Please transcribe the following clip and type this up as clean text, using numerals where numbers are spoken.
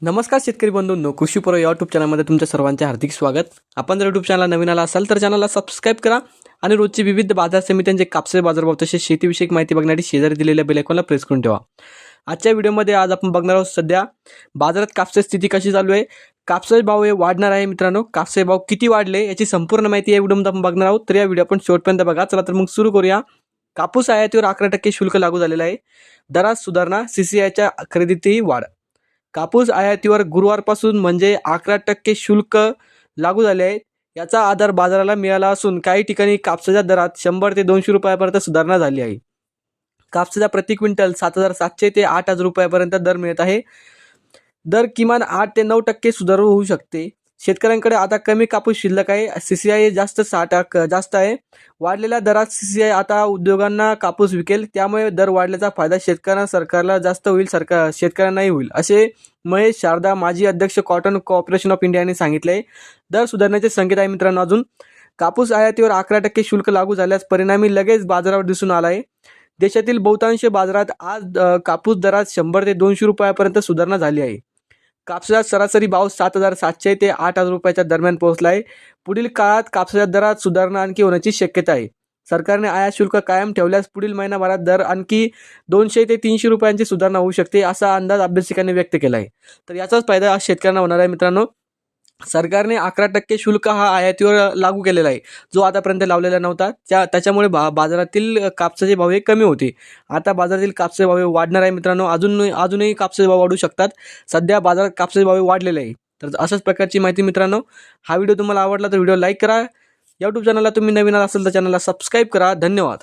नमस्कार शेतकरी बंधूंनो, कृषीपूर्व यूट्यूब चॅनलमध्ये तुमच्या सर्वांचे हार्दिक स्वागत. आपण जर यूट्यूब चॅनलला नवीन आला असाल तर चॅनलला सबस्क्राईब करा आणि रोजची विविध बाजार समित्यांचे कापसाचे बाजारभाव तसेच शेतीविषयक माहिती बघण्यासाठी शेजारी दिलेल्या बेल आयकॉनला प्रेस करून ठेवा. आजच्या व्हिडिओमध्ये आज आपण बघणार आहोत सध्या बाजारात कापसाची स्थिती कशी चालू आहे, कापसाचे भाव हे वाढणार आहे मित्रांनो, कापसाचे भाव किती वाढले याची संपूर्ण माहिती या व्हिडिओमध्ये आपण बघणार आहोत. तर या व्हिडिओ आपण शेवटपर्यंत बघा. चला तर मग सुरू करूया. कापूस आयातीवर 11% शुल्क लागू झालेलं आहे. दरात सुधारणा, CCIच्या खरेदीतही वाढ. कापूस आयातीवर गुरुवारपासून म्हणजे 11% शुल्क लागू झाले आहे. याचा आधार बाजाराला मिळाला असून काही ठिकाणी कापसाच्या दरात 100 ते 200 रुपयापर्यंत सुधारणा झाली आहे. कापसाचा प्रति क्विंटल 7,700 ते 8,000 रुपयापर्यंत दर मिळत आहे. दर किमान 8 ते 9% सुधारणा होऊ शकते. शेतकऱ्यांकडे आता कमी कापूस शिल्लक आहे. CCI जास्त जास्त आहे. वाढलेल्या दरात CCI आता उद्योगांना कापूस विकेल, त्यामुळे दर वाढल्याचा फायदा शेतकऱ्यांना सरकारला जास्त होईल, शेतकऱ्यांनाही होईल, असे महेश शारदा माजी अध्यक्ष कॉटन कॉर्पोरेशन ऑफ इंडिया यांनी सांगितले. दर सुधारण्याचे संकेत आहे मित्रांनो. अजून कापूस आयातीवर 11% शुल्क लागू झाल्यास परिणामी लगेच बाजारावर दिसून आला आहे. देशातील बहुतांश बाजारात आज कापूस दरात 100 ते 200 रुपयापर्यंत सुधारणा झाली आहे. कापसाचा सरासरी भाव 7,700 ते 8,000 रुपयाच्या दरम्यान पोहोचला आहे. पुढील काळात कापसाच्या दरात सुधारणा आणखी होण्याची शक्यता आहे. सरकारने आयात शुल्क कायम ठेवल्यास पुढील महिनाभरात दर आणखी 200 ते 300 रुपयांची सुधारणा होऊ शकते, असा अंदाज अभ्यासिकांनी व्यक्त केला आहे. तर याचाच फायदा आज शेतकऱ्यांना होणार आहे मित्रांनो. सरकारने 11% शुल्क हा आयातीवर लागू केलेला आहे, जो आतापर्यंत लावलेला नव्हता. त्याच्यामुळे बाजारातील कापसाचे भाव हे कमी होते. आता बाजारातील कापसाचे भाव वाढणार आहे मित्रांनो. अजूनही कापसाचे भाव वाढू शकतात. सध्या बाजारात कापसाचे भाव वाढलेले आहे. तर अशाच प्रकारची माहिती मित्रांनो. हा व्हिडिओ तुम्हाला आवडला तर व्हिडिओ लाईक करा. यूट्यूब चॅनलला तुम्ही नवीन असाल तर चॅनलला सबस्क्राईब करा. धन्यवाद.